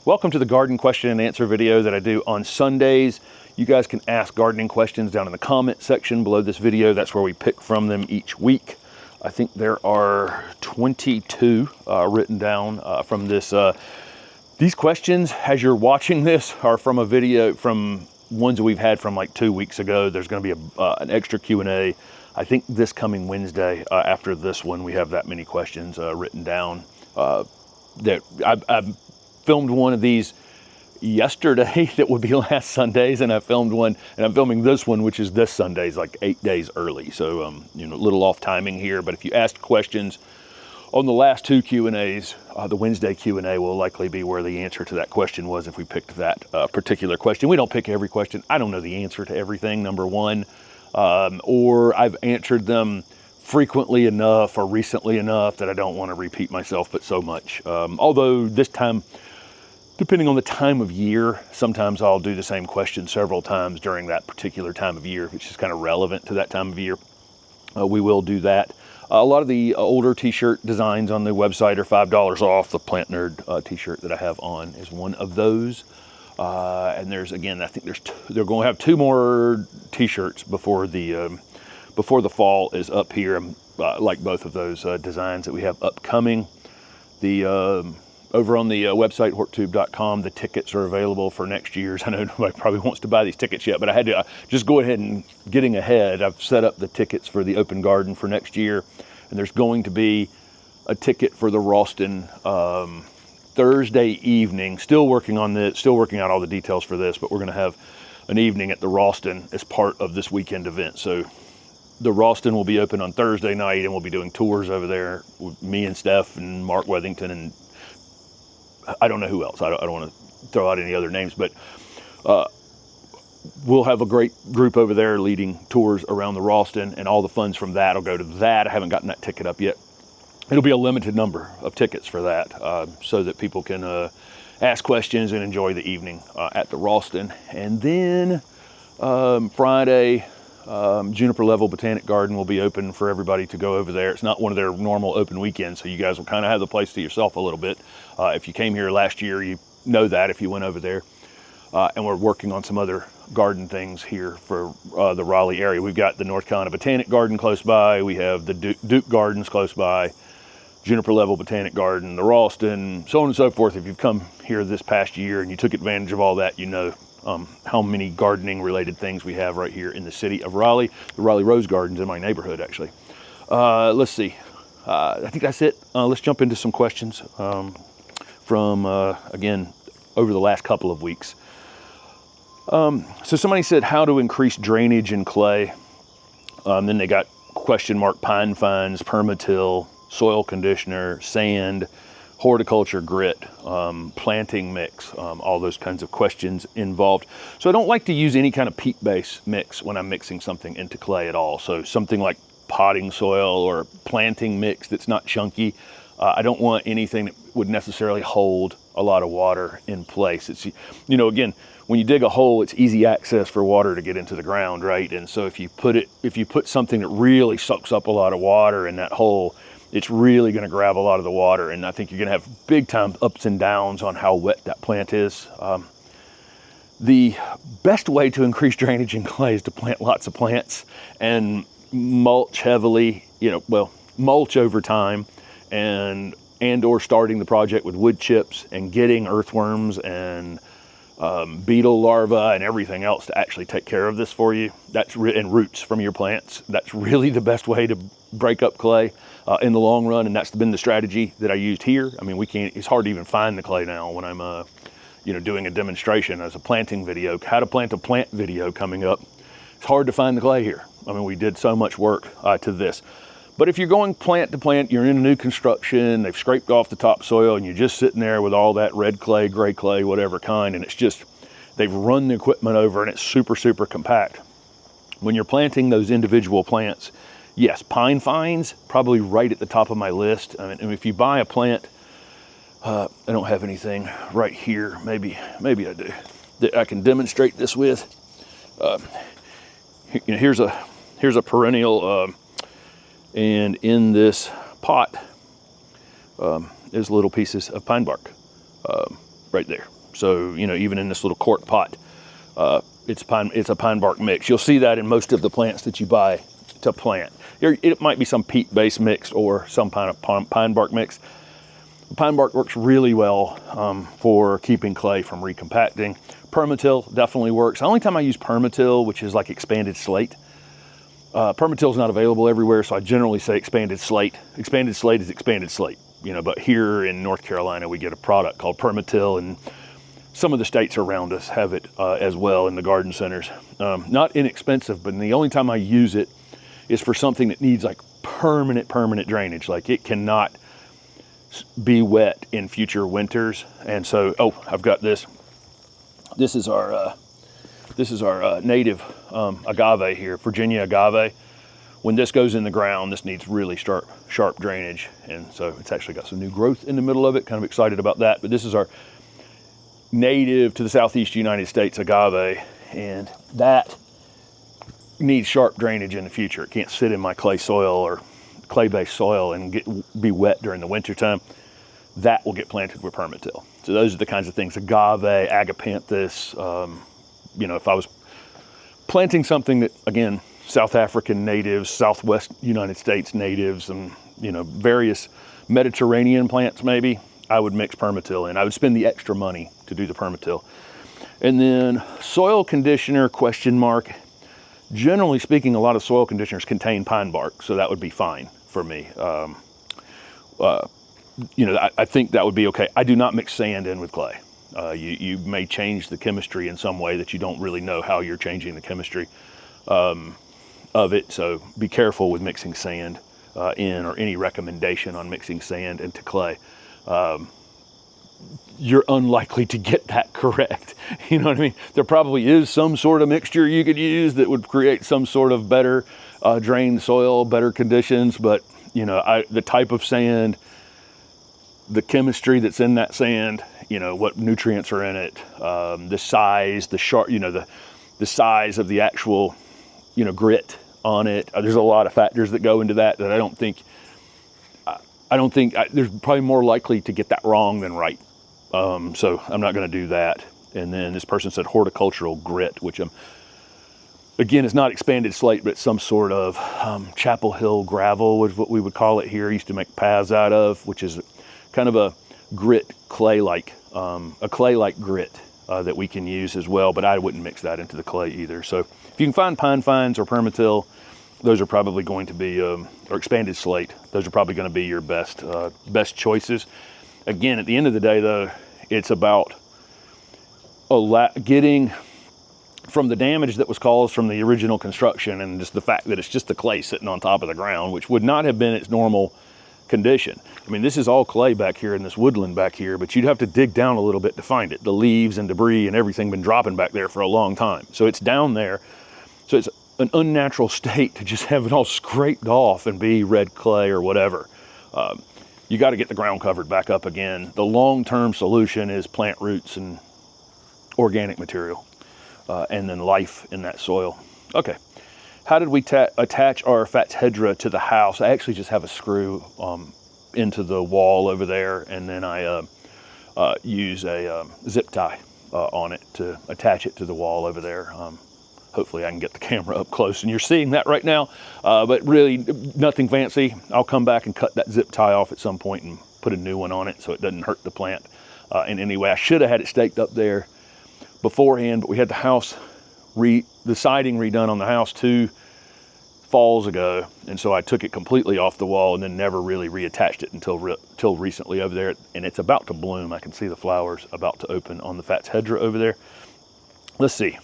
Welcome to the garden question and answer video that I do on Sundays. You guys can ask gardening questions down in the comment section below this video. That's where we pick from them each week. I think there are 22 written down from this. These questions, as you're watching this, are from a video from ones that we've had from like 2 weeks ago. There's going to be an extra Q&A. I think this coming Wednesday after this one, we have that many questions written down. That I've filmed one of these yesterday that would be last Sunday's, and I filmed one, and I'm filming this one, which is this Sunday's, like 8 days early. So, you know, a little off timing here, but if you asked questions on the last two Q&As, the Wednesday Q&A will likely be where the answer to that question was if we picked that particular question. We don't pick every question. I don't know the answer to everything, number one, or I've answered them frequently enough or recently enough that I don't want to repeat myself, but so much. Although this time, depending on the time of year, sometimes I'll do the same question several times during that particular time of year, which is kind of relevant to that time of year. We will do that. A lot of the older t-shirt designs on the website are $5 off. The Plant Nerd t-shirt that I have on is one of those. And there's, again, I think they're going to have 2 more t-shirts before the fall is up here. Like both of those designs that we have upcoming. Over on the website, HortTube.com, the tickets are available for next year's. I know nobody probably wants to buy these tickets yet, but I had to just go ahead and getting ahead. I've set up the tickets for the open garden for next year, and there's going to be a ticket for the Ralston Thursday evening. Still working on this, still working out all the details for this, but we're going to have an evening at the Ralston as part of this weekend event. So the Ralston will be open on Thursday night, and we'll be doing tours over there with me and Steph and Mark Wethington, and I don't know who else. I don't want to throw out any other names, but we'll have a great group over there leading tours around the Ralston, and all the funds from that will go to that. I haven't gotten that ticket up yet. It'll be a limited number of tickets for that, so that people can ask questions and enjoy the evening at the Ralston. And then Friday, Juniper Level Botanic Garden will be open for everybody to go over there. It's not one of their normal open weekends, so you guys will kind of have the place to yourself a little bit. If you came here last year, you know that if you went over there. And we're working on some other garden things here for the Raleigh area. We've got the North Carolina Botanic Garden close by. We have the Duke Gardens close by, Juniper Level Botanic Garden, the Ralston, so on and so forth. If you've come here this past year and you took advantage of all that, you know how many gardening related things we have right here in the city of Raleigh. The Raleigh Rose Garden's in my neighborhood, actually. Let's see. I think that's it. Let's jump into some questions from, again, over the last couple of weeks. So somebody said how to increase drainage in clay. Then they got question mark pine fines, permatill, soil conditioner, sand, horticulture grit, planting mix, all those kinds of questions involved. So I don't like to use any kind of peat-based mix when I'm mixing something into clay at all. So something like potting soil or planting mix that's not chunky. I don't want anything that would necessarily hold a lot of water in place. It's, you know, again, when you dig a hole, it's easy access for water to get into the ground, right? And so if you put something that really sucks up a lot of water in that hole, it's really going to grab a lot of the water, and I think you're going to have big time ups and downs on how wet that plant is. The best way to increase drainage in clay is to plant lots of plants and mulch heavily, mulch over time, and or starting the project with wood chips and getting earthworms and beetle larvae and everything else to actually take care of this for you. And roots from your plants. That's really the best way to break up clay in the long run, and that's been the strategy that I used here. I mean, it's hard to even find the clay now when I'm doing a demonstration as a planting video, how to plant a plant video coming up. It's hard to find the clay here. I mean, we did so much work to this. But if you're going plant to plant, you're in a new construction, they've scraped off the topsoil, and you're just sitting there with all that red clay, gray clay, whatever kind, and it's just, they've run the equipment over and it's super, super compact. When you're planting those individual plants, yes, pine fines, probably right at the top of my list. I mean, and if you buy a plant, I don't have anything right here. Maybe I do, that I can demonstrate this with. Here's a perennial, and in this pot is little pieces of pine bark. right there. So, you know, even in this little quart pot, it's a pine bark mix. You'll see that in most of the plants that you buy to plant. It might be some peat-based mix or some kind of pine bark mix. Pine bark works really well for keeping clay from recompacting. Permatil definitely works. The only time I use Permatil, which is like expanded slate, Permatil is not available everywhere, so I generally say expanded slate. Expanded slate is expanded slate, you know, but here in North Carolina, we get a product called Permatil, and some of the states around us have it as well in the garden centers. Not inexpensive, but the only time I use it is for something that needs like permanent drainage. Like it cannot be wet in future winters. And so, oh, I've got this. This is our native agave here, Virginia agave. When this goes in the ground, this needs really sharp drainage. And so it's actually got some new growth in the middle of it. Kind of excited about that. But this is our native to the southeast United States agave, and that needs sharp drainage in the future. It can't sit in my clay soil or clay-based soil and be wet during the winter time. That will get planted with Permatil. So those are the kinds of things, agave, agapanthus. You know, if I was planting something that, again, South African natives, Southwest United States natives, and, you know, various Mediterranean plants maybe, I would mix Permatil in. I would spend the extra money to do the Permatil. And then soil conditioner, question mark. Generally speaking, a lot of soil conditioners contain pine bark, so that would be fine for me. You know, I think that would be okay. I do not mix sand in with clay. You may change the chemistry in some way that you don't really know how you're changing the chemistry of it, so be careful with mixing sand in, or any recommendation on mixing sand into clay. You're unlikely to get that correct. You know what I mean? There probably is some sort of mixture you could use that would create some sort of better drained soil, better conditions, but you know, the type of sand, the chemistry that's in that sand, you know, what nutrients are in it, the size, the sharp, you know, the size of the actual, you know, grit on it. There's a lot of factors that go into that I don't think there's probably more likely to get that wrong than right. So I'm not going to do that. And then this person said horticultural grit, which again, it's not expanded slate, but it's some sort of Chapel Hill gravel was what we would call it here. I used to make paths out of, which is kind of a grit clay-like, a clay-like grit that we can use as well, but I wouldn't mix that into the clay either. So if you can find pine fines or Permatil, those are probably going to be, or expanded slate, those are probably going to be your best choices. Again, at the end of the day, though, it's about getting from the damage that was caused from the original construction and just the fact that it's just the clay sitting on top of the ground, which would not have been its normal condition. I mean, this is all clay back here in this woodland back here, but you'd have to dig down a little bit to find it. The leaves and debris and everything been dropping back there for a long time. So it's down there. So it's an unnatural state to just have it all scraped off and be red clay or whatever. You got to get the ground covered back up again. The long-term solution is plant roots and organic material, and then life in that soil. Okay, how did we attach our Fathedra to the house? I actually just have a screw into the wall over there, and then I use a zip tie on it to attach it to the wall over there. Hopefully I can get the camera up close and you're seeing that right now, but really nothing fancy. I'll come back and cut that zip tie off at some point and put a new one on it so it doesn't hurt the plant in any way. I should have had it staked up there beforehand, but we had the house, the siding redone on the house 2 falls ago, and so I took it completely off the wall and then never really reattached it until recently over there, and it's about to bloom. I can see the flowers about to open on the Fathedra over there. Let's see.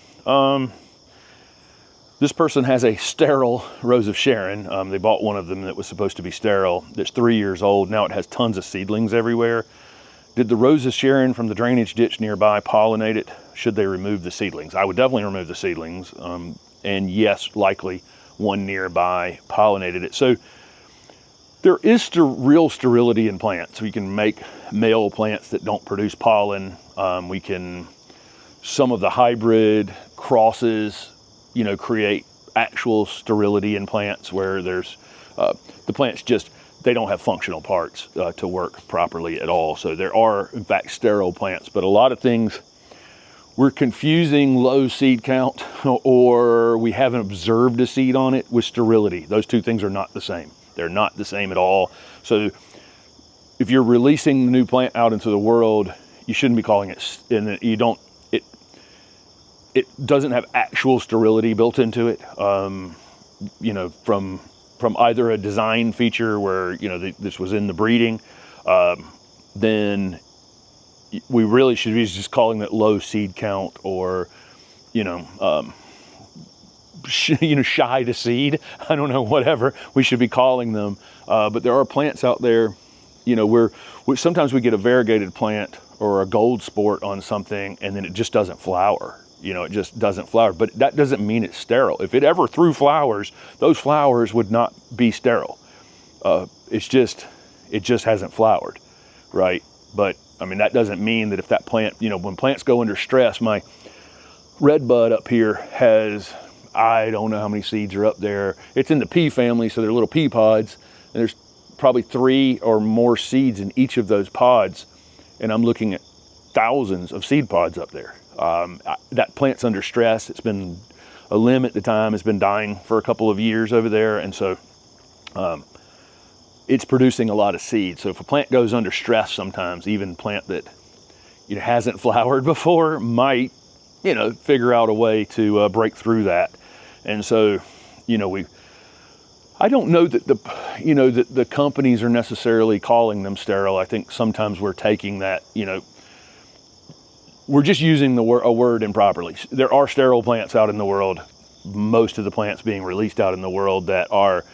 This person has a sterile Rose of Sharon. They bought one of them that was supposed to be sterile. That's 3 years old. Now it has tons of seedlings everywhere. Did the Rose of Sharon from the drainage ditch nearby pollinate it? Should they remove the seedlings? I would definitely remove the seedlings. And yes, likely one nearby pollinated it. So there is real sterility in plants. We can make male plants that don't produce pollen. Some of the hybrid crosses, create actual sterility in plants where there's the plant's just they don't have functional parts to work properly at all. So there are, in fact, sterile plants, but a lot of things, we're confusing low seed count or we haven't observed a seed on it with sterility. Those two things are not the same. They're not the same at all. So if you're releasing the new plant out into the world, you shouldn't be calling it, and you don't, it doesn't have actual sterility built into it. You know, from either a design feature where, you know, this was in the breeding, then we really should be just calling it low seed count or, you know, shy to seed. I don't know, whatever we should be calling them. But there are plants out there, you know, sometimes we get a variegated plant or a gold sport on something and then it just doesn't flower. You know, it just doesn't flower, but that doesn't mean it's sterile. If it ever threw flowers, those flowers would not be sterile. It just hasn't flowered, right? But I mean, that doesn't mean that if that plant, you know, when plants go under stress, my red bud up here has, I don't know how many seeds are up there. It's in the pea family, so they're little pea pods, and there's probably 3 or more seeds in each of those pods, and I'm looking at thousands of seed pods up there. That plant's under stress. It's been a limb at the time. It's been dying for a couple of years over there, and so it's producing a lot of seed. So if a plant goes under stress, sometimes even a plant that, you know, hasn't flowered before might, you know, figure out a way to break through that. And so, you know, I don't know that the companies are necessarily calling them sterile. I think sometimes we're taking that, you know, we're just using a word improperly. There are sterile plants out in the world. Most of the plants being released out in the world that are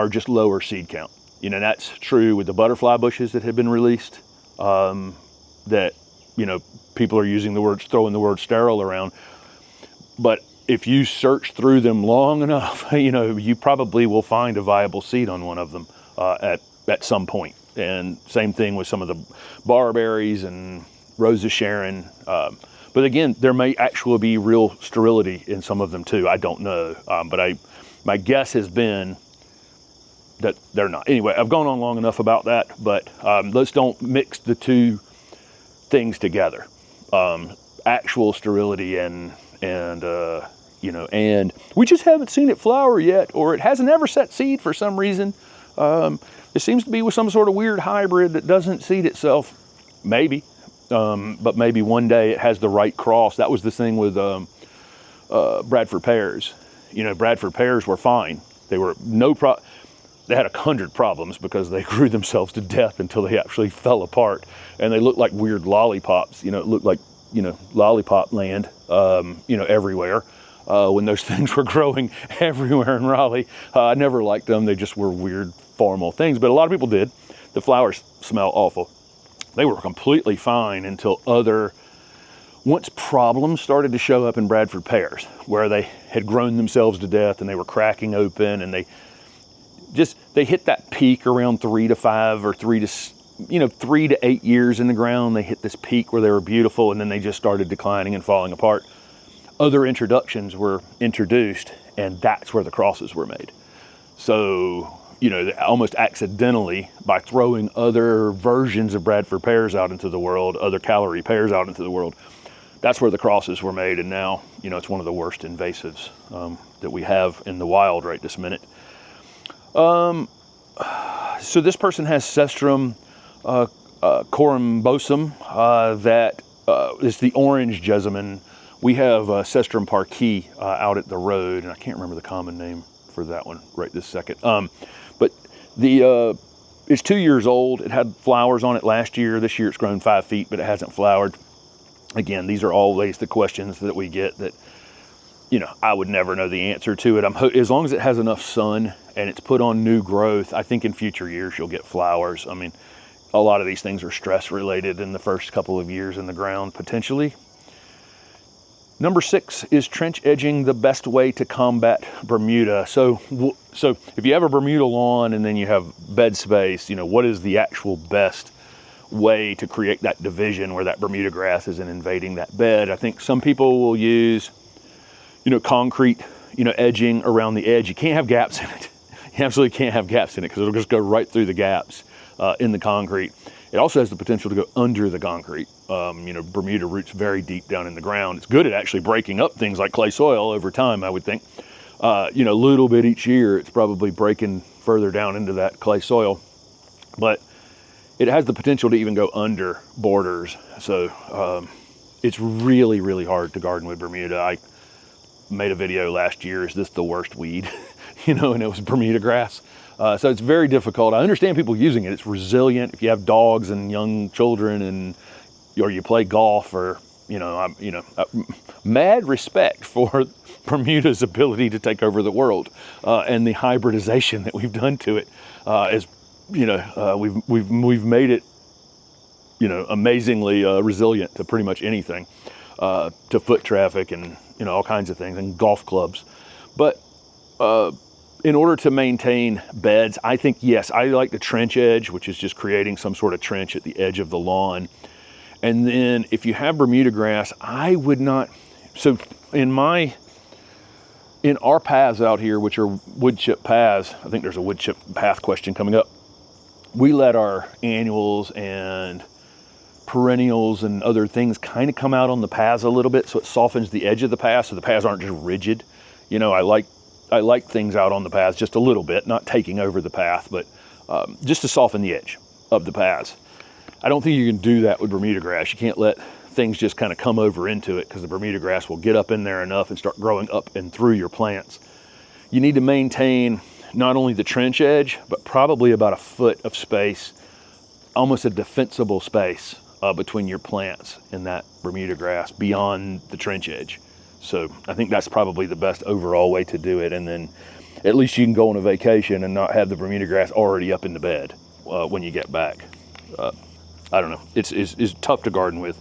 just lower seed count. You know, that's true with the butterfly bushes that have been released, that, you know, people are using throwing the word sterile around. But if you search through them long enough, you know, you probably will find a viable seed on one of them at some point. And same thing with some of the barberries and Rose of Sharon. But again, there may actually be real sterility in some of them too. I don't know. But my guess has been that they're not. Anyway, I've gone on long enough about that, but let's don't mix the two things together. Actual sterility and you know, and we just haven't seen it flower yet, or it hasn't ever set seed for some reason. It seems to be with some sort of weird hybrid that doesn't seed itself. Maybe, but maybe one day it has the right cross. That was the thing with Bradford pears. You know, Bradford pears were fine. They were they had 100 problems because they grew themselves to death until they actually fell apart, and they looked like weird lollipops. You know, it looked like, you know, lollipop land, you know, everywhere. When those things were growing everywhere in Raleigh, I never liked them. They just were weird, formal things, but a lot of people did. The flowers smell awful. They were completely fine until once problems started to show up in Bradford pears, where they had grown themselves to death and they were cracking open, and they hit that peak around 3 to 5 or 3 to 8 years in the ground. They hit this peak where they were beautiful, and then they just started declining and falling apart. Other introductions were introduced, and that's where the crosses were made. So, you know, almost accidentally, by throwing other versions of Bradford pears out into the world, other calorie pears out into the world, that's where the crosses were made. And now, you know, it's one of the worst invasives that we have in the wild right this minute. So this person has Cestrum corymbosum, that is the orange jessamine. We have Cestrum parkii out at the road, and I can't remember the common name for that one right this second. But it's 2 years old. It had flowers on it last year. This year it's grown 5 feet, but it hasn't flowered. Again, these are always the questions that we get that, you know, I would never know the answer to it. As long as it has enough sun and it's put on new growth, I think in future years you'll get flowers. I mean, a lot of these things are stress related in the first couple of years in the ground, potentially. Number 6, is trench edging the best way to combat Bermuda? So if you have a Bermuda lawn and then you have bed space, you know, what is the actual best way to create that division where that Bermuda grass isn't invading that bed? I think some people will use, you know, concrete, you know, edging around the edge. You can't have gaps in it. You absolutely can't have gaps in it because it'll just go right through the gaps in the concrete. It also has the potential to go under the concrete. You know, Bermuda roots very deep down in the ground. It's good at actually breaking up things like clay soil over time, I would think. You know, a little bit each year, it's probably breaking further down into that clay soil. But it has the potential to even go under borders. So it's really, really hard to garden with Bermuda. I made a video last year, is this the worst weed? You know, and it was Bermuda grass. So it's very difficult. I understand people using it. It's resilient. If you have dogs and young children, or you play golf, or mad respect for Bermuda's ability to take over the world and the hybridization that we've done to it. We've made it, you know, amazingly resilient to pretty much anything, to foot traffic and all kinds of things, and golf clubs. But in order to maintain beds, I think, yes, I like the trench edge, which is just creating some sort of trench at the edge of the lawn. And then if you have Bermuda grass, I would not, so in our paths out here, which are wood chip paths, I think there's a wood chip path question coming up. We let our annuals and perennials and other things kind of come out on the paths a little bit, so it softens the edge of the path, so the paths aren't just rigid. You know, I like things out on the paths just a little bit, not taking over the path, but just to soften the edge of the paths. I don't think you can do that with Bermuda grass. You can't let things just kind of come over into it, because the Bermuda grass will get up in there enough and start growing up and through your plants. You need to maintain not only the trench edge, but probably about a foot of space, almost a defensible space between your plants and that Bermuda grass beyond the trench edge. So I think that's probably the best overall way to do it. And then at least you can go on a vacation and not have the Bermuda grass already up in the bed when you get back. I don't know. It's tough to garden with.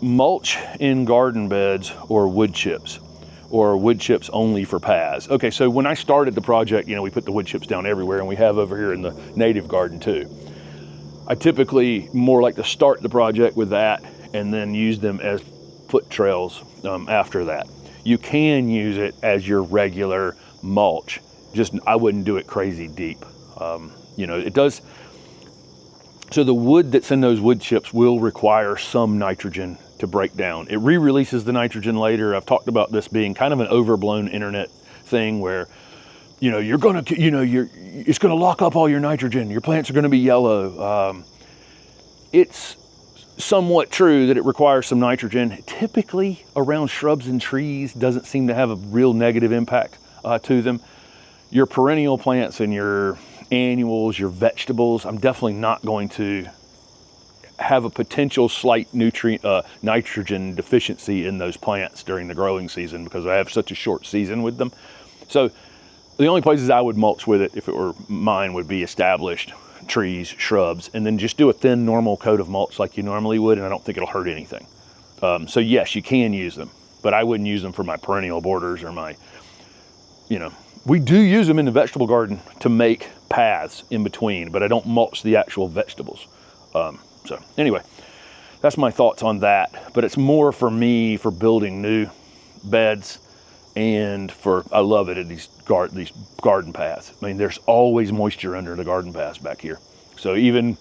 Mulch in garden beds or wood chips only for paths. Okay, so when I started the project, we put the wood chips down everywhere, and we have over here in the native garden too. I typically more like to start the project with that and then use them as foot trails after that. You can use it as your regular mulch, just I wouldn't do it crazy deep. It does. So the wood that's in those wood chips will require some nitrogen to break down. It re-releases the nitrogen later. I've talked about this being kind of an overblown internet thing where, it's gonna lock up all your nitrogen. Your plants are gonna be yellow. It's somewhat true that it requires some nitrogen. Typically around shrubs and trees doesn't seem to have a real negative impact to them. Your perennial plants and your annuals, your vegetables, I'm definitely not going to have a potential slight nitrogen deficiency in those plants during the growing season, because I have such a short season with them. So the only places I would mulch with it, if it were mine, would be established trees, shrubs, and then just do a thin normal coat of mulch like you normally would, and I don't think it'll hurt anything. So yes, you can use them, but I wouldn't use them for my perennial borders or my, we do use them in the vegetable garden to make paths in between, but I don't mulch the actual vegetables. So anyway, that's my thoughts on that. But it's more for me for building new beds, and I love it at these garden paths. I mean, there's always moisture under the garden paths back here. So even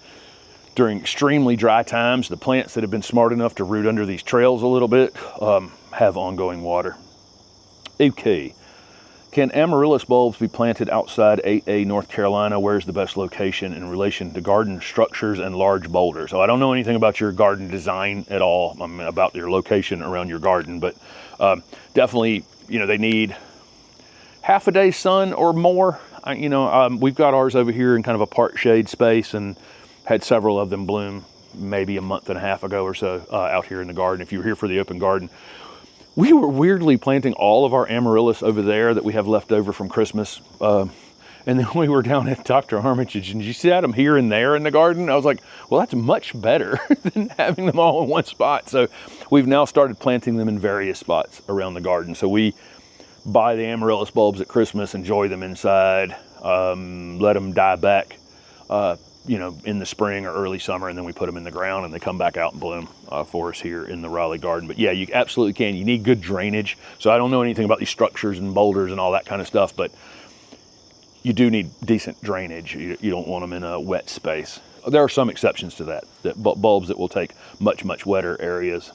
during extremely dry times, the plants that have been smart enough to root under these trails a little bit have ongoing water. Okay. Can Amaryllis bulbs be planted outside 8A, North Carolina? Where's the best location in relation to garden structures and large boulders? So I don't know anything about your garden design at all, about your location around your garden, but definitely, they need half a day's sun or more. We've got ours over here in kind of a part shade space, and had several of them bloom maybe a month and a half ago or so out here in the garden. If you were here for the open garden, we were weirdly planting all of our Amaryllis over there that we have left over from Christmas. And then we were down at Dr. Armitage's, and you see them here and there in the garden. I was like, well, that's much better than having them all in one spot. So we've now started planting them in various spots around the garden. So we buy the Amaryllis bulbs at Christmas, enjoy them inside, let them die back. in the spring or early summer, and then we put them in the ground and they come back out and bloom for us here in the Raleigh garden. But yeah, you absolutely can. You need good drainage. So I don't know anything about these structures and boulders and all that kind of stuff, but you do need decent drainage. You don't want them in a wet space. There are some exceptions to that bulbs that will take much, much wetter areas.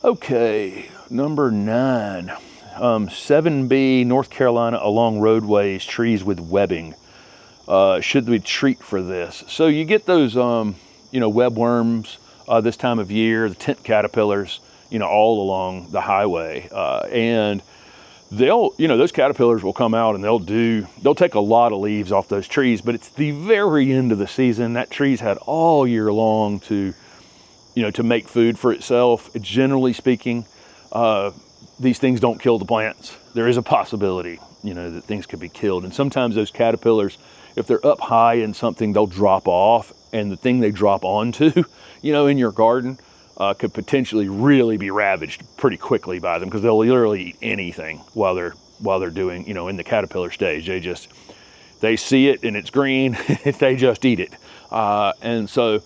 Okay, number 9, 7B, North Carolina, along roadways, trees with webbing. Should we treat for this? So you get those, webworms this time of year, the tent caterpillars, all along the highway, and those caterpillars will come out and they'll take a lot of leaves off those trees, but it's the very end of the season. That tree's had all year long to make food for itself. Generally speaking, these things don't kill the plants. There is a possibility, that things could be killed. And sometimes those caterpillars, if they're up high in something, they'll drop off, and the thing they drop onto, in your garden, could potentially really be ravaged pretty quickly by them, because they'll literally eat anything while they're doing, in the caterpillar stage. They see it and it's green, they just eat it. And so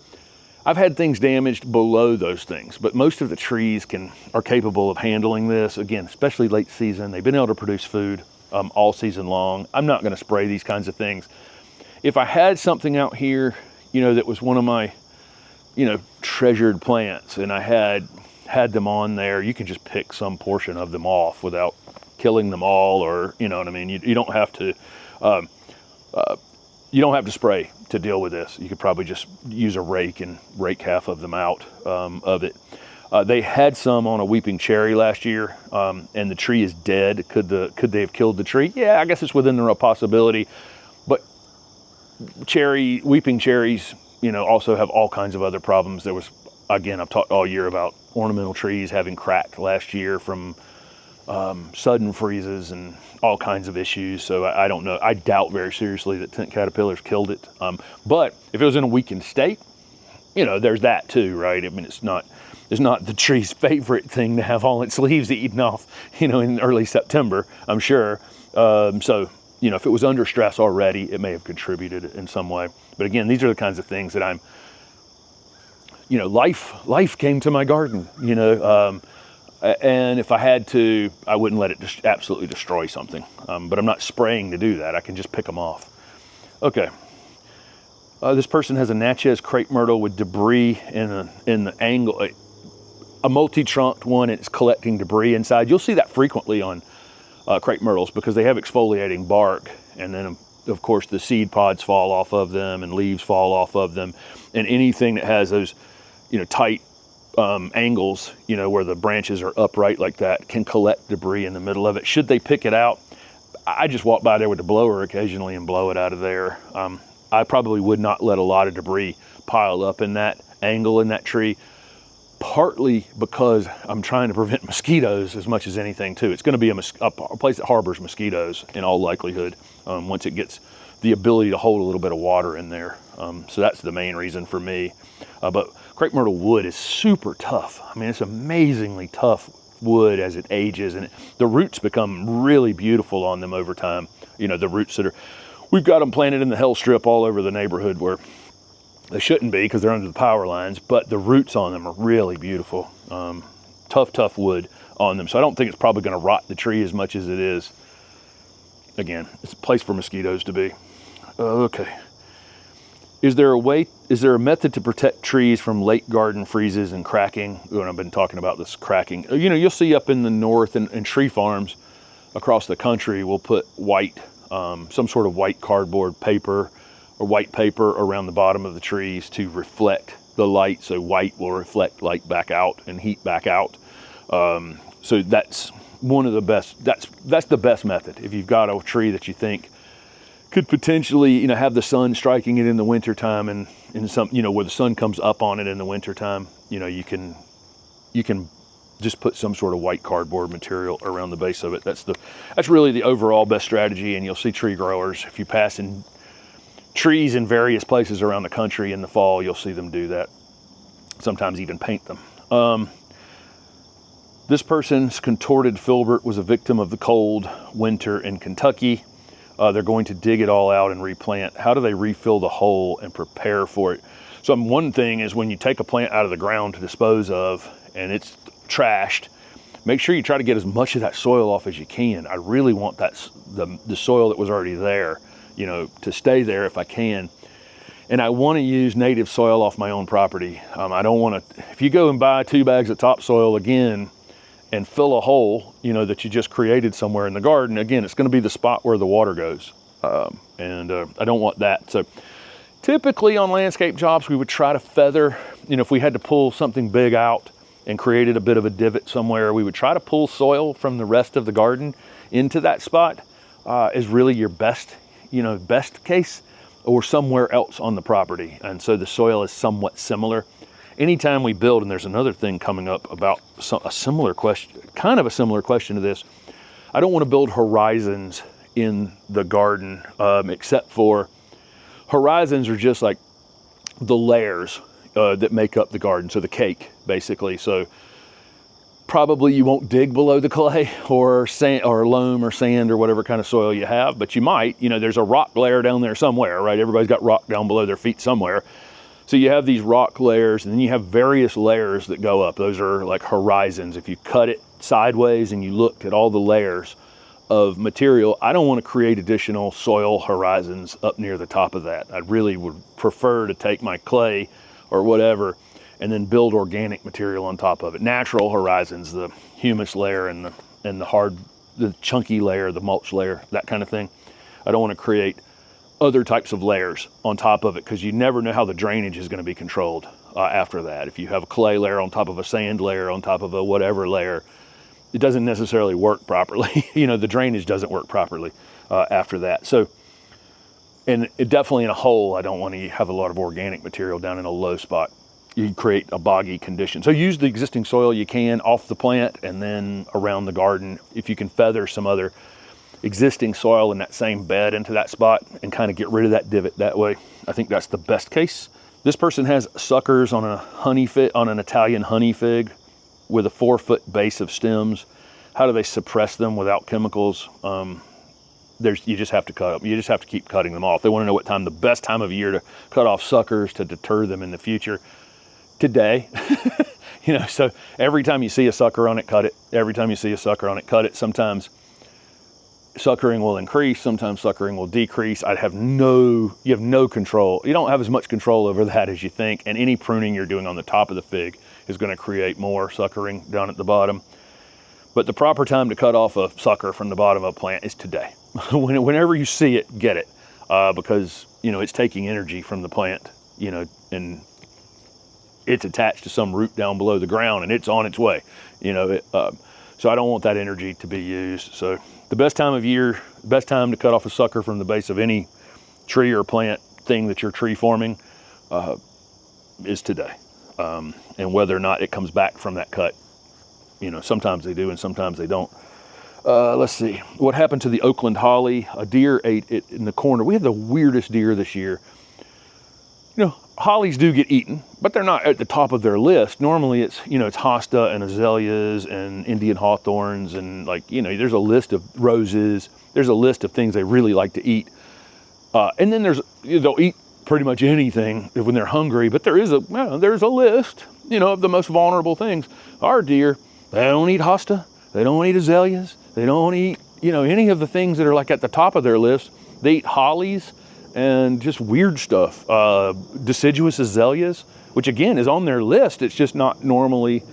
I've had things damaged below those things, but most of the trees are capable of handling this. Again, especially late season, they've been able to produce food all season long. I'm not going to spray these kinds of things. If I had something out here, that was one of my treasured plants, and I had them on there, you can just pick some portion of them off without killing them all, or you know what I mean. You don't have to spray to deal with this. You could probably just use a rake and rake half of them out of it. They had some on a weeping cherry last year, and the tree is dead. Could they have killed the tree? Yeah, I guess it's within the realm of possibility. But weeping cherries, also have all kinds of other problems. There was, again, I've talked all year about ornamental trees having cracked last year from sudden freezes and all kinds of issues. So I don't know. I doubt very seriously that tent caterpillars killed it. But if it was in a weakened state, there's that too, right? I mean, it's not the tree's favorite thing to have all its leaves eaten off, in early September, I'm sure. So, if it was under stress already, it may have contributed in some way. But again, these are the kinds of things that I'm, life came to my garden, and if I had to, I wouldn't let it just absolutely destroy something. But I'm not spraying to do that. I can just pick them off. Okay. This person has a Natchez crepe myrtle with debris in the angle, a multi-trunked one, and it's collecting debris inside. You'll see that frequently on crepe myrtles because they have exfoliating bark, and then of course the seed pods fall off of them and leaves fall off of them, and anything that has those tight angles, where the branches are upright like that, can collect debris in the middle of it. Should they pick it out? I just walk by there with the blower occasionally and blow it out of there. I probably would not let a lot of debris pile up in that angle in that tree, partly because I'm trying to prevent mosquitoes as much as anything too. It's going to be a place that harbors mosquitoes in all likelihood once it gets the ability to hold a little bit of water in there. So that's the main reason for me. But crepe myrtle wood is super tough. I mean, it's amazingly tough wood as it ages, and the roots become really beautiful on them over time. The roots we've got them planted in the hell strip all over the neighborhood where they shouldn't be because they're under the power lines, but the roots on them are really beautiful. Tough wood on them. So I don't think it's probably going to rot the tree as much as it is. Again, it's a place for mosquitoes to be. Okay. Is there a method to protect trees from late garden freezes and cracking? When I've been talking about this cracking, you'll see up in the north and tree farms across the country will put white, some sort of white cardboard paper or white paper around the bottom of the trees to reflect the light. So white will reflect light back out and heat back out. So that's one of the best, that's the best method. If you've got a tree that you think could potentially, have the sun striking it in the wintertime and in some, where the sun comes up on it in the wintertime, you can just put some sort of white cardboard material around the base of it. That's really the overall best strategy. And you'll see tree growers, if you pass in trees in various places around the country in the fall, you'll see them do that. Sometimes even paint them. This person's contorted filbert was a victim of the cold winter in Kentucky. they're going to dig it all out and replant. How do they refill the hole and prepare for it? So one thing is when you take a plant out of the ground to dispose of and it's trashed, make sure you try to get as much of that soil off as you can. I really want that the soil that was already there, you know, to stay there if I can. And I want to use native soil off my own property. I don't want to, if you go and buy 2 bags of topsoil again and fill a hole, you know, that you just created somewhere in the garden, again, it's going to be the spot where the water goes. I don't want that. So typically on landscape jobs, we would try to feather, you know, if we had to pull something big out and created a bit of a divot somewhere, we would try to pull soil from the rest of the garden into that spot is really your best, you know, best case, or somewhere else on the property. And so the soil is somewhat similar. Anytime we build, and there's another thing coming up about a similar question, kind of a similar question to this, I don't want to build horizons in the garden, except for horizons are just like the layers that make up the garden, so the cake basically. So probably you won't dig below the clay or sand or loam or sand or whatever kind of soil you have, but you might, you know, there's a rock layer down there somewhere, right? Everybody's got rock down below their feet somewhere. So you have these rock layers, and then you have various layers that go up. Those are like horizons. If you cut it sideways and you looked at all the layers of material, I don't want to create additional soil horizons up near the top of that. I really would prefer to take my clay or whatever and then build organic material on top of it. Natural horizons, the humus layer and the chunky layer, the mulch layer, that kind of thing. I don't want to create other types of layers on top of it, because you never know how the drainage is going to be controlled after that. If you have a clay layer on top of a sand layer on top of a whatever layer, it doesn't necessarily work properly. You know, the drainage doesn't work properly after that. So, and it definitely in a hole, I don't want to have a lot of organic material down in a low spot. You create a boggy condition. So use the existing soil you can off the plant and then around the garden. If you can feather some other existing soil in that same bed into that spot and kind of get rid of that divot that way, I think that's the best case. This person has suckers on an Italian honey fig with a 4-foot base of stems. How do they suppress them without chemicals? You just have to cut them. You just have to keep cutting them off. They want to know what time, the best time of year to cut off suckers to deter them in the future. Today, you know, so every time you see a sucker on it, cut it. Every time you see a sucker on it, cut it. Sometimes suckering will increase, sometimes suckering will decrease. You have no control. You don't have as much control over that as you think, and any pruning you're doing on the top of the fig is going to create more suckering down at the bottom. But the proper time to cut off a sucker from the bottom of a plant is today. Whenever you see it, get it, because, you know, it's taking energy from the plant, you know, and it's attached to some root down below the ground and it's on its way, you know. So I don't want that energy to be used. So the best time of year, best time to cut off a sucker from the base of any tree or plant thing that you're tree forming is today. And whether or not it comes back from that cut, you know, sometimes they do and sometimes they don't. Let's see, what happened to the Oakland holly? A deer ate it in the corner. We have the weirdest deer this year. You know, hollies do get eaten, but they're not at the top of their list. Normally it's, you know, it's hosta and azaleas and Indian hawthorns and, like, you know, there's a list of roses. There's a list of things they really like to eat. And then they'll eat pretty much anything when they're hungry, but there's a list, you know, of the most vulnerable things. Our deer, they don't eat hosta. They don't eat azaleas. They don't eat, you know, any of the things that are like at the top of their list. They eat hollies and just weird stuff. Deciduous azaleas, which again is on their list. It's just not normally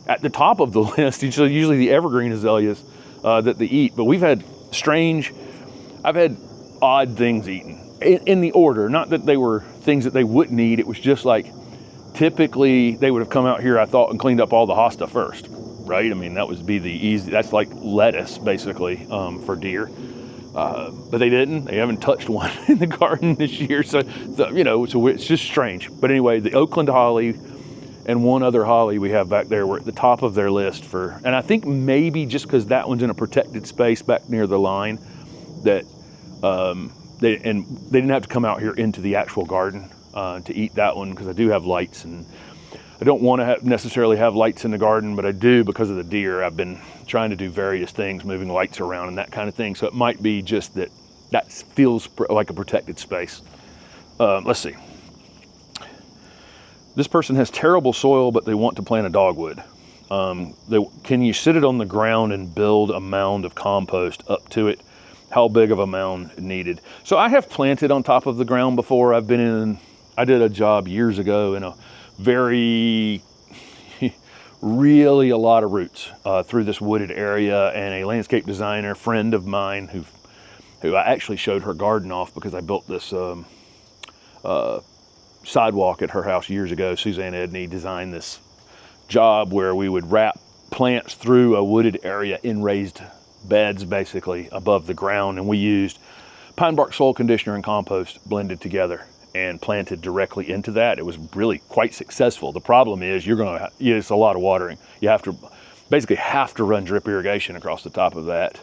at the top of the list. It's usually the evergreen azaleas that they eat. But I've had odd things eaten in the order. Not that they were things that they wouldn't eat. It was just like, typically they would have come out here, I thought, and cleaned up all the hosta first, right? I mean, that would be the easy, that's like lettuce basically for deer. But they didn't. They haven't touched one in the garden this year. So you know, so it's just strange. But anyway, the Oakland holly and one other holly we have back there were at the top of their list for, and I think maybe just because that one's in a protected space back near the line, that they didn't have to come out here into the actual garden to eat that one, because I do have lights, and I don't want to necessarily have lights in the garden, but I do because of the deer. I've been trying to do various things, moving lights around and that kind of thing. So it might be just that that feels like a protected space. Let's see. This person has terrible soil, but they want to plant a dogwood. Can you sit it on the ground and build a mound of compost up to it? How big of a mound needed? So I have planted on top of the ground before. I did a job years ago in a very, really a lot of roots through this wooded area, and a landscape designer friend of mine who I actually showed her garden off because I built this sidewalk at her house years ago. Suzanne Edney designed this job where we would wrap plants through a wooded area in raised beds, basically above the ground, and we used pine bark soil conditioner and compost blended together and planted directly into that. It was really quite successful. The problem is it's a lot of watering. You have to run drip irrigation across the top of that.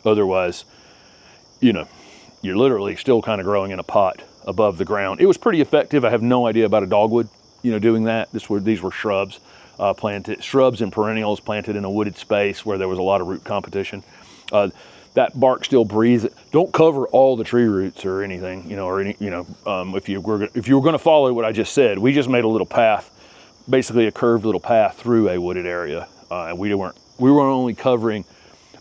Otherwise, you're literally still kind of growing in a pot above the ground. It was pretty effective. I have no idea about a dogwood, doing that. These were shrubs, shrubs and perennials planted in a wooded space where there was a lot of root competition. That bark still breathes. Don't cover all the tree roots or anything, if you were going to follow what I just said. We just made a little path, basically a curved little path through a wooded area. And we were only covering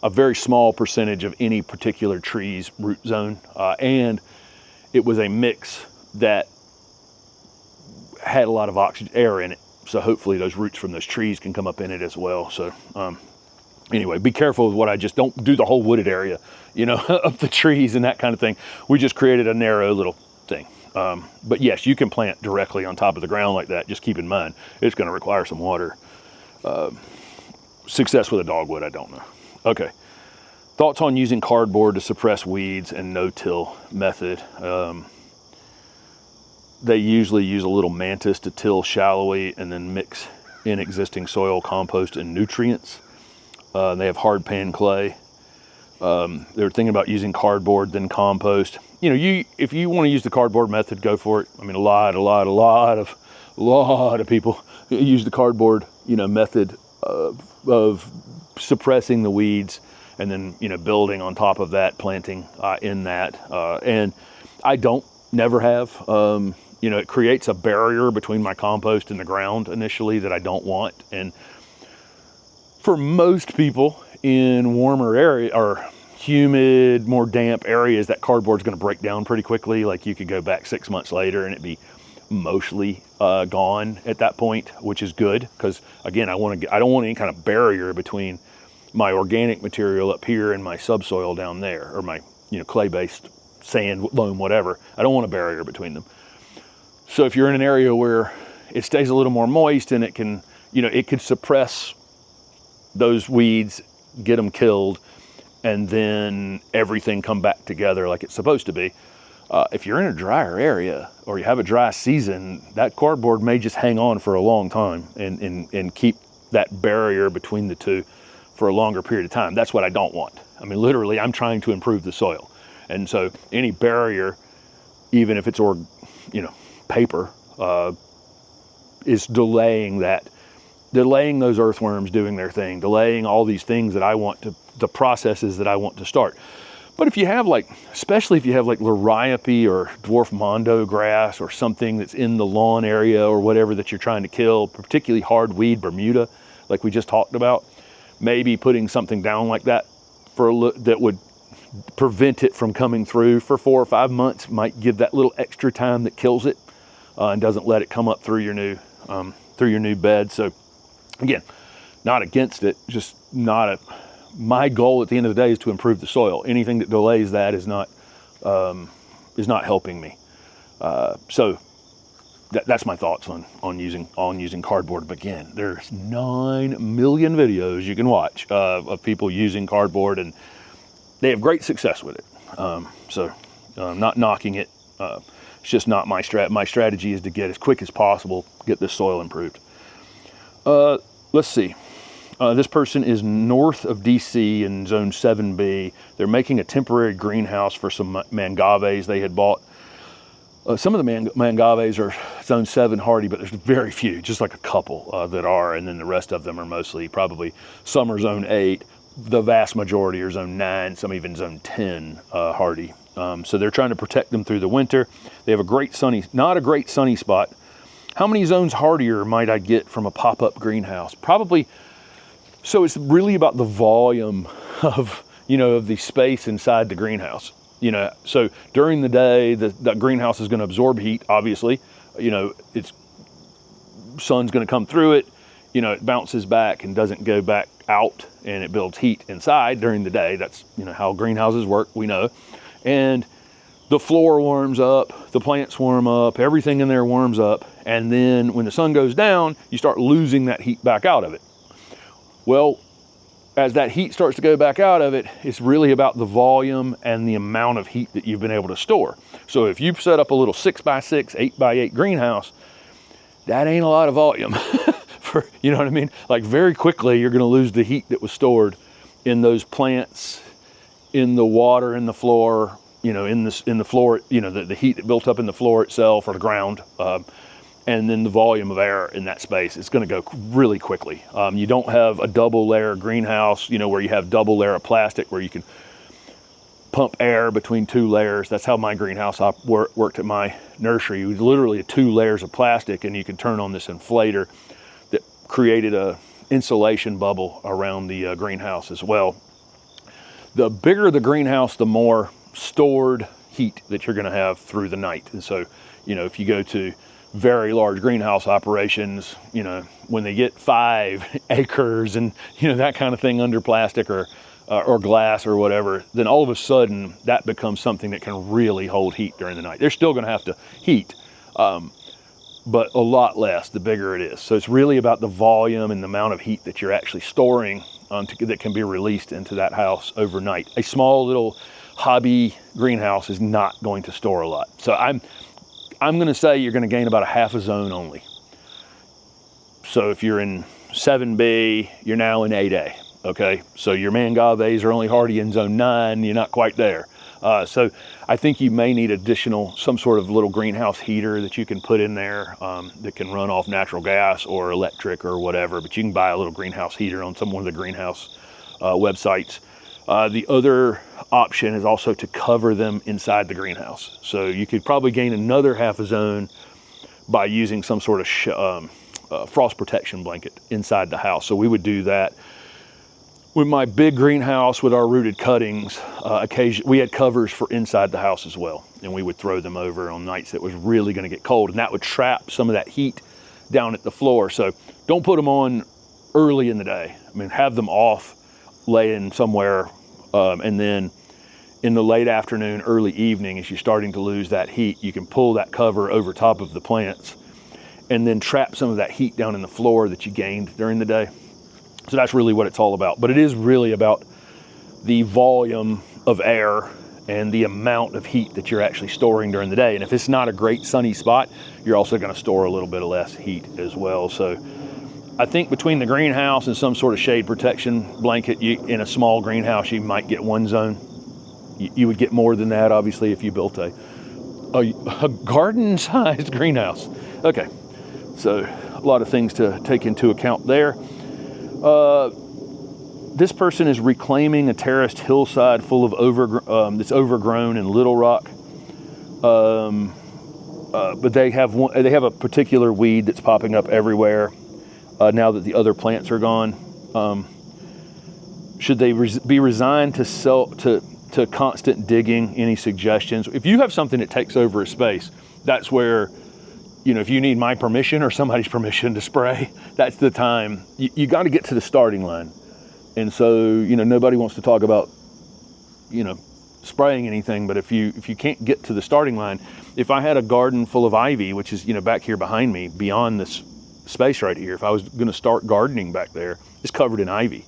a very small percentage of any particular tree's root zone. And it was a mix that had a lot of air in it. So hopefully those roots from those trees can come up in it as well. So anyway, be careful with don't do the whole wooded area, of the trees and that kind of thing. We just created a narrow little thing. But yes, you can plant directly on top of the ground like that. Just keep in mind, it's going to require some water. Success with a dogwood, I don't know. Okay. Thoughts on using cardboard to suppress weeds and no-till method. They usually use a little mantis to till shallowly and then mix in existing soil, compost, and nutrients. They have hard pan clay. They were thinking about using cardboard, then compost. If you want to use the cardboard method, go for it. I mean, a lot of people use the cardboard, method of suppressing the weeds and then, building on top of that, planting in that. And I never have. It creates a barrier between my compost and the ground initially that I don't want. And for most people in warmer area or humid, more damp areas, that cardboard's going to break down pretty quickly. Like you could go back 6 months later and it'd be mostly gone at that point, which is good because again, I don't want any kind of barrier between my organic material up here and my subsoil down there, or my clay-based sand, loam, whatever. I don't want a barrier between them. So if you're in an area where it stays a little more moist and it can, it could suppress those weeds, get them killed, and then everything come back together like it's supposed to be. If you're in a drier area or you have a dry season, that cardboard may just hang on for a long time and keep that barrier between the two for a longer period of time. That's what I don't want. I mean, literally, I'm trying to improve the soil. And so any barrier, even if it's paper, is delaying those earthworms doing their thing, delaying all these things that I want to, the processes that I want to start. But if you have especially if you have liriope or dwarf mondo grass or something that's in the lawn area or whatever that you're trying to kill, particularly hardweed Bermuda, like we just talked about, maybe putting something down like that that would prevent it from coming through for 4 or 5 months might give that little extra time that kills it and doesn't let it come up through your new bed. So again, not against it, just my goal at the end of the day is to improve the soil. Anything that delays that is not helping me. So that's my thoughts on using cardboard. But again, there's 9 million videos you can watch of people using cardboard, and they have great success with it. So I'm not knocking it. It's just not my my strategy is to get as quick as possible, get this soil improved. Let's see. This person is north of DC in zone 7B. They're making a temporary greenhouse for some mangaves they had bought. Some of the mangaves are zone 7 hardy, but there's very few, just like a couple that are, and then the rest of them are mostly probably some are zone 8. the vast majority are zone 9, some even zone 10 hardy. So they're trying to protect them through the winter. They have a great sunny, not a great sunny spot. How many zones hardier might I get from a pop-up greenhouse? Probably, so it's really about the volume of, of the space inside the greenhouse. So during the day, the greenhouse is gonna absorb heat, obviously. It's sun's gonna come through it, it bounces back and doesn't go back out, and it builds heat inside during the day. That's, how greenhouses work, we know. And the floor warms up, the plants warm up, everything in there warms up. And then when the sun goes down, you start losing that heat back out of it. Well, as that heat starts to go back out of it, it's really about the volume and the amount of heat that you've been able to store. So if you've set up a little 6x6, 8x8 greenhouse, that ain't a lot of volume. For, you know what I mean? Like, very quickly, you're gonna lose the heat that was stored in those plants, in the water, in the floor, in the floor, the heat that built up in the floor itself or the ground, and then the volume of air in that space. It's going to go really quickly. You don't have a double layer greenhouse, where you have double layer of plastic where you can pump air between 2 layers. That's how my greenhouse worked at my nursery. It was literally 2 layers of plastic, and you could turn on this inflator that created a insulation bubble around the greenhouse as well. The bigger the greenhouse, the more stored heat that you're going to have through the night. And so, if you go to very large greenhouse operations, when they get 5 acres and, that kind of thing under plastic or glass or whatever, then all of a sudden that becomes something that can really hold heat during the night. They're still going to have to heat, but a lot less the bigger it is. So it's really about the volume and the amount of heat that you're actually storing that can be released into that house overnight. A small little hobby greenhouse is not going to store a lot. So I'm going to say you're going to gain about a half a zone only. So if you're in 7B, you're now in 8A. Okay, so your mangaves are only hardy in zone 9. You're not quite there. So I think you may need some sort of little greenhouse heater that you can put in there that can run off natural gas or electric or whatever, but you can buy a little greenhouse heater on one of the greenhouse websites. The other option is also to cover them inside the greenhouse. So you could probably gain another half a zone by using some sort of frost protection blanket inside the house. So we would do that. With my big greenhouse with our rooted cuttings, we had covers for inside the house as well. And we would throw them over on nights that was really gonna get cold, and that would trap some of that heat down at the floor. So don't put them on early in the day. I mean, have them off, laying somewhere, and then in the late afternoon, early evening, as you're starting to lose that heat, you can pull that cover over top of the plants and then trap some of that heat down in the floor that you gained during the day. So that's really what it's all about. But it is really about the volume of air and the amount of heat that you're actually storing during the day. And if it's not a great sunny spot, you're also going to store a little bit of less heat as well. So I think between the greenhouse and some sort of shade protection blanket, in a small greenhouse, you might get 1 zone. You would get more than that, obviously, if you built a garden-sized greenhouse. Okay, so a lot of things to take into account there. This person is reclaiming a terraced hillside full of that's overgrown in little rock. But they have a particular weed that's popping up everywhere now that the other plants are gone. Should they be resigned to constant digging? Any suggestions? If you have something that takes over a space, that's where, if you need my permission or somebody's permission to spray, that's the time. You got to get to the starting line. And so, nobody wants to talk about, spraying anything, but if you can't get to the starting line, if I had a garden full of ivy, which is, back here behind me, beyond this space right here, if I was going to start gardening back there, it's covered in ivy.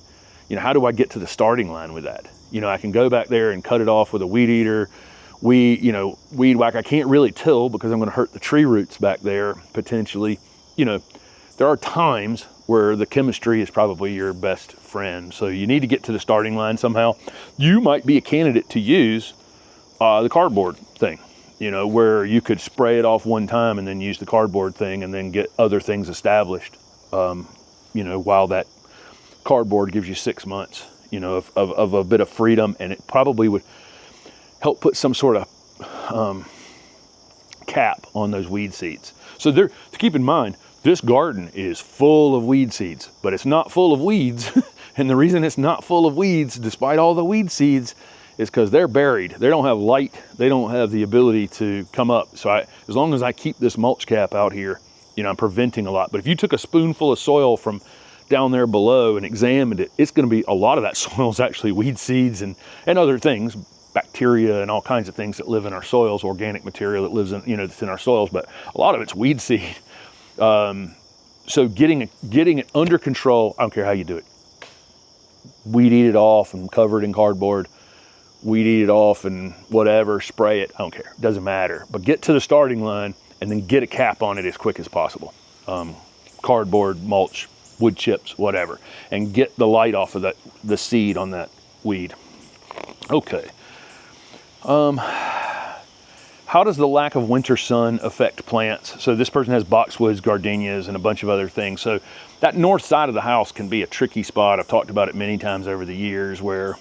How do I get to the starting line with that? I can go back there and cut it off with a weed eater, weed whack. I can't really till because I'm going to hurt the tree roots back there potentially. There are times where the chemistry is probably your best friend. So you need to get to the starting line somehow. You might be a candidate to use the cardboard thing, where you could spray it off one time and then use the cardboard thing and then get other things established, while that cardboard gives you 6 months, you know, of a bit of freedom, and it probably would help put some sort of cap on those weed seeds. So to keep in mind, this garden is full of weed seeds, but it's not full of weeds. And the reason it's not full of weeds, despite all the weed seeds, is because they're buried. They don't have light. They don't have the ability to come up. So as long as I keep this mulch cap out here, you know, I'm preventing a lot. But if you took a spoonful of soil from down there below and examined it, it's going to be, a lot of that soil is actually weed seeds and other things, bacteria and all kinds of things that live in our soils, organic material that lives in, you know, that's in our soils, but a lot of it's weed seed. So getting it under control, I don't care how you do it. Weed eat it off and cover it in cardboard, weed eat it off and whatever, spray it, I don't care, doesn't matter. But get to the starting line and then get a cap on it as quick as possible. Cardboard, mulch, wood chips, whatever, and get the light off of the seed on that weed. Okay. How does the lack of winter sun affect plants? So this person has boxwoods, gardenias, and a bunch of other things. So that north side of the house can be a tricky spot. I've talked about it many times over the years where,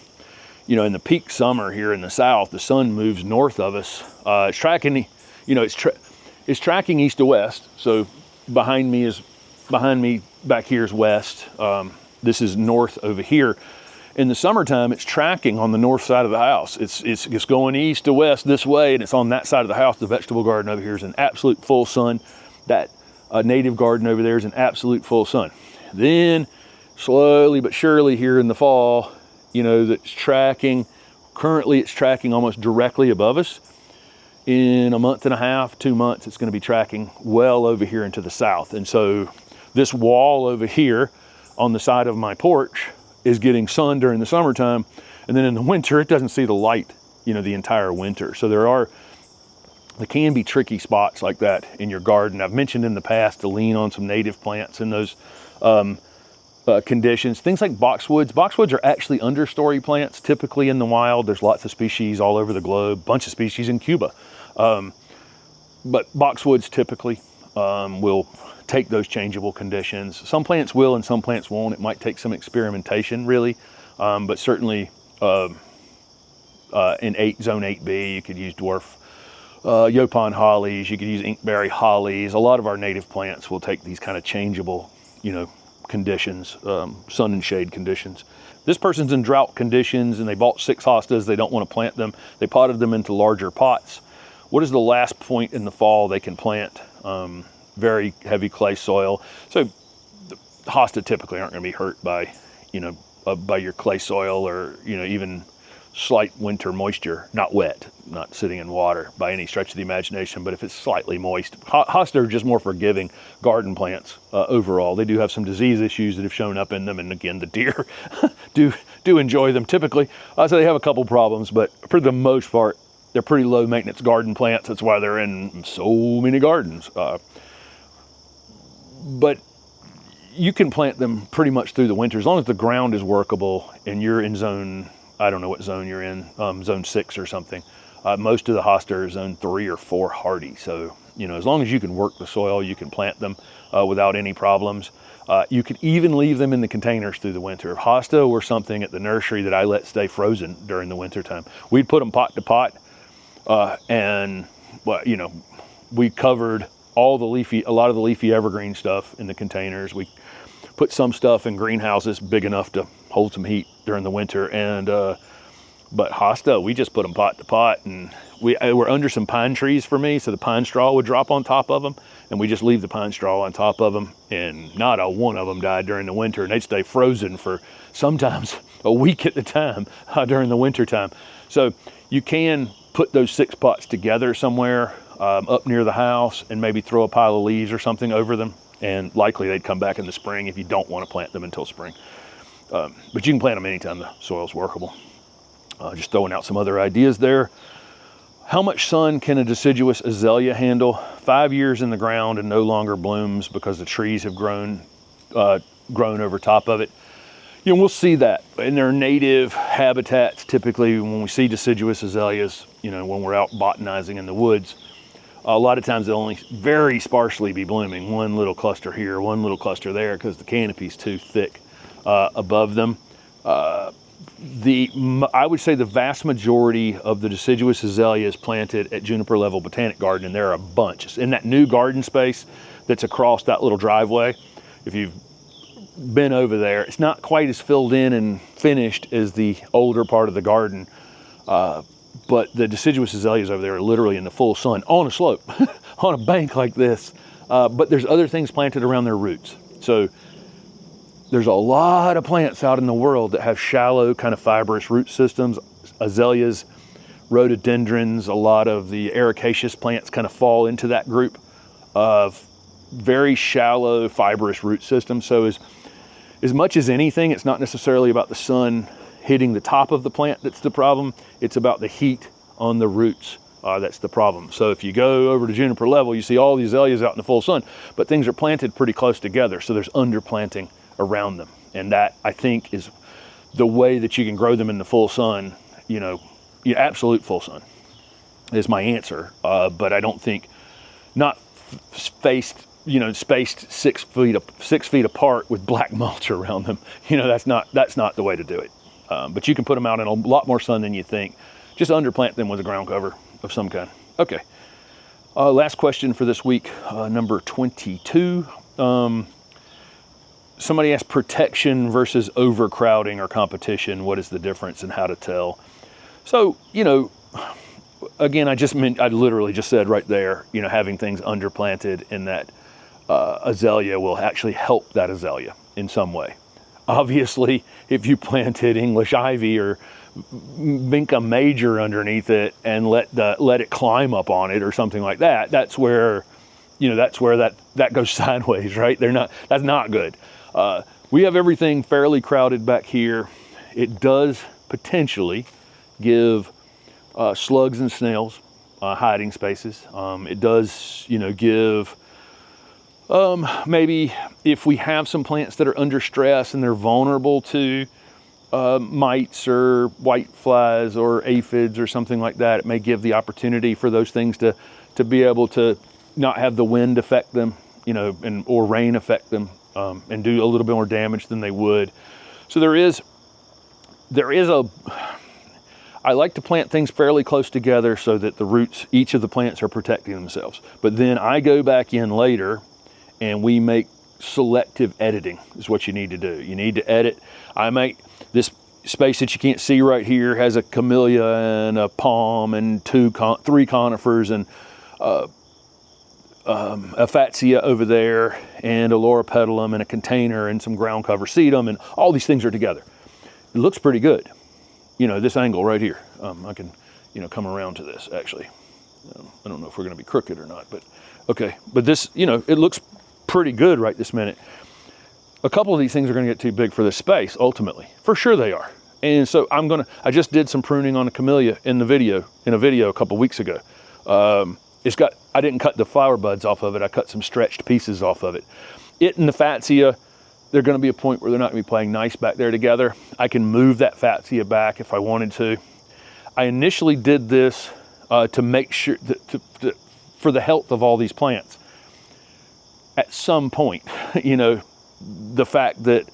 you know, in the peak summer here in the south, the sun moves north of us. It's tracking, you know, it's tracking east to west. So behind me back here is west. This is north over here. In the summertime, it's tracking on the north side of the house. It's going east to west this way, and it's on that side of the house. The vegetable garden over here is in absolute full sun. That native garden over there is in absolute full sun. Then slowly but surely here in the fall, you know, that's tracking, currently it's tracking almost directly above us. In a month and a half, 2 months, it's going to be tracking well over here into the south. And so this wall over here on the side of my porch is getting sun during the summertime, and then in the winter it doesn't see the light, you know, the entire winter. So there can be tricky spots like that in your garden. I've mentioned in the past to lean on some native plants in those conditions. Things like boxwoods. Boxwoods are actually understory plants typically in the wild. There's lots of species all over the globe, bunch of species in Cuba. But boxwoods typically will take those changeable conditions. Some plants will and some plants won't. It might take some experimentation really, but certainly in zone 8B, you could use dwarf Yopon hollies, you could use inkberry hollies. A lot of our native plants will take these kind of changeable, you know, conditions, sun and shade conditions. This person's in drought conditions and they bought 6 hostas. They don't want to plant them. They potted them into larger pots. What is the last point in the fall they can plant? Very heavy clay soil. So the hosta typically aren't going to be hurt by, you know, by your clay soil or, you know, even slight winter moisture, not wet, not sitting in water by any stretch of the imagination, but if it's slightly moist. Hosta are just more forgiving garden plants overall. They do have some disease issues that have shown up in them, and again, the deer do enjoy them typically. So they have a couple problems, but for the most part, they're pretty low maintenance garden plants. That's why they're in so many gardens. But you can plant them pretty much through the winter as long as the ground is workable and you're in zone, I don't know what zone you're in, zone 6 or something. Most of the hosta are zone 3 or 4 hardy. So, you know, as long as you can work the soil, you can plant them without any problems. You could even leave them in the containers through the winter. If hosta were something at the nursery that I let stay frozen during the winter time, we'd put them pot to pot and, well, you know, we covered a lot of the leafy evergreen stuff in the containers. We put some stuff in greenhouses big enough to hold some heat during the winter. And but hosta, we just put them pot to pot, and we're under some pine trees for me, so the pine straw would drop on top of them, and we just leave the pine straw on top of them, and not a one of them died during the winter, and they'd stay frozen for sometimes a week at a time during the winter time. So you can put those 6 pots together somewhere up near the house and maybe throw a pile of leaves or something over them, and likely they'd come back in the spring if you don't want to plant them until spring. But you can plant them anytime the soil's workable. Just throwing out some other ideas there. How much sun can a deciduous azalea handle? 5 years in the ground and no longer blooms because the trees have grown over top of it. You know, we'll see that in their native habitats. Typically when we see deciduous azaleas, you know, when we're out botanizing in the woods, a lot of times they'll only very sparsely be blooming. One little cluster here, one little cluster there, because the canopy's too thick above them. I would say the vast majority of the deciduous azaleas planted at Juniper Level Botanic Garden, and there are a bunch. It's in that new garden space that's across that little driveway. If you've been over there, it's not quite as filled in and finished as the older part of the garden, but the deciduous azaleas over there are literally in the full sun on a slope, on a bank like this. But there's other things planted around their roots. So there's a lot of plants out in the world that have shallow kind of fibrous root systems. Azaleas, rhododendrons, a lot of the ericaceous plants kind of fall into that group of very shallow fibrous root systems. So as much as anything, it's not necessarily about the sun hitting the top of the plant that's the problem. It's about the heat on the roots that's the problem. So if you go over to Juniper Level, you see all these azaleas out in the full sun, but things are planted pretty close together, so there's underplanting around them. And that, I think, is the way that you can grow them in the full sun, absolute full sun is my answer. But I don't think not spaced 6 feet apart with black mulch around them. That's not the way to do it. But you can put them out in a lot more sun than you think. Just underplant them with a ground cover of some kind. Okay. Last question for this week, number 22. Somebody asked protection versus overcrowding or competition. What is the difference and how to tell? So, again, I literally just said right there, having things underplanted in that azalea will actually help that azalea in some way. Obviously, if you planted English ivy or Vinca major underneath it and let it climb up on it or something like that, that's where that goes sideways, right? That's not good. We have everything fairly crowded back here. It does potentially give slugs and snails hiding spaces. It does, give maybe if we have some plants that are under stress and they're vulnerable to mites or white flies or aphids or something like that, it may give the opportunity for those things to be able to not have the wind affect them, or rain affect them, and do a little bit more damage than they would. So I like to plant things fairly close together so that the roots, each of the plants are protecting themselves. But then I go back in later and we make selective editing is what you need to do. You need to edit. I make this space that you can't see right here has a camellia and a palm and three conifers and a fatsia over there and a loropetalum and a container and some ground cover sedum, and all these things are together. It looks pretty good. This angle right here. I can, come around to this actually. I don't know if we're going to be crooked or not, but okay. But this, it looks pretty good right this minute. A couple of these things are going to get too big for this space ultimately. For sure they are. And so I just did some pruning on a camellia in a video a couple weeks ago. I didn't cut the flower buds off of it. I cut some stretched pieces off of it. It and the fatsia, they're going to be a point where they're not going to be playing nice back there together. I can move that fatsia back if I wanted to. I initially did this to make sure for the health of all these plants. At some point, the fact that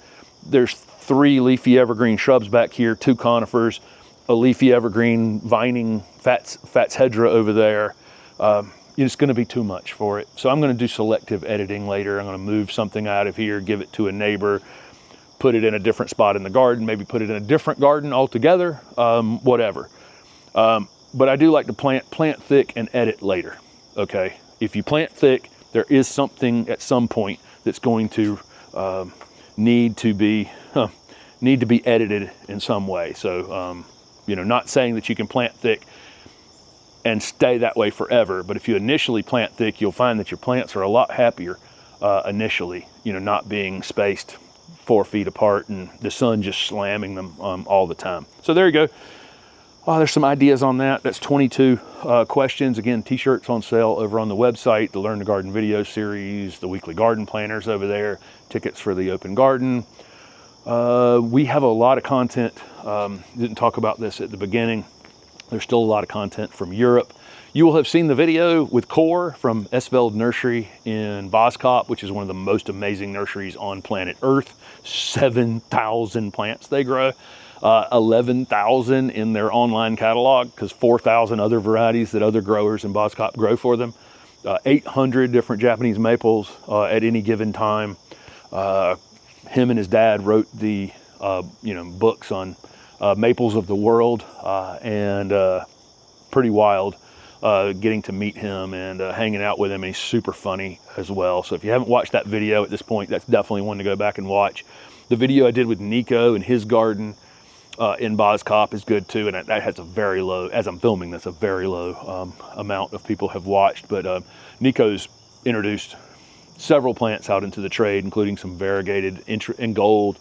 there's 3 leafy evergreen shrubs back here, 2 conifers, a leafy evergreen vining Fats hedera over there, it's going to be too much for it. So I'm going to do selective editing later. I'm going to move something out of here, give it to a neighbor, put it in a different spot in the garden, maybe put it in a different garden altogether, whatever. But I do like to plant thick and edit later, okay? If you plant thick, there is something at some point that's going to need to be edited in some way. So, not saying that you can plant thick and stay that way forever, but if you initially plant thick, you'll find that your plants are a lot happier initially, not being spaced 4 feet apart and the sun just slamming them all the time. So there you go. There's some ideas on that. That's 22 questions. Again, t-shirts on sale over on the website, the Learn to Garden video series, the weekly garden planners over there, tickets for the open garden. We have a lot of content. Didn't talk about this at the beginning. There's still a lot of content from Europe. You will have seen the video with Core from Esveld Nursery in Boskop, which is one of the most amazing nurseries on planet Earth. 7,000 plants they grow. 11,000 in their online catalog, because 4,000 other varieties that other growers in Boscop grow for them. 800 different Japanese maples at any given time. Him and his dad wrote the books on maples of the world, and pretty wild getting to meet him and hanging out with him. And he's super funny as well. So if you haven't watched that video at this point, that's definitely one to go back and watch. The video I did with Nico and his garden in Boscop is good too, and that has a very low, as I'm filming this, a very low amount of people have watched. But Nico's introduced several plants out into the trade, including some variegated in gold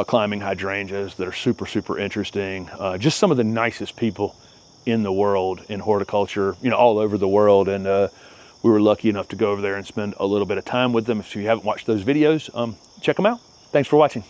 climbing hydrangeas that are super, super interesting. Just some of the nicest people in the world in horticulture, all over the world. And we were lucky enough to go over there and spend a little bit of time with them. If you haven't watched those videos, check them out. Thanks for watching.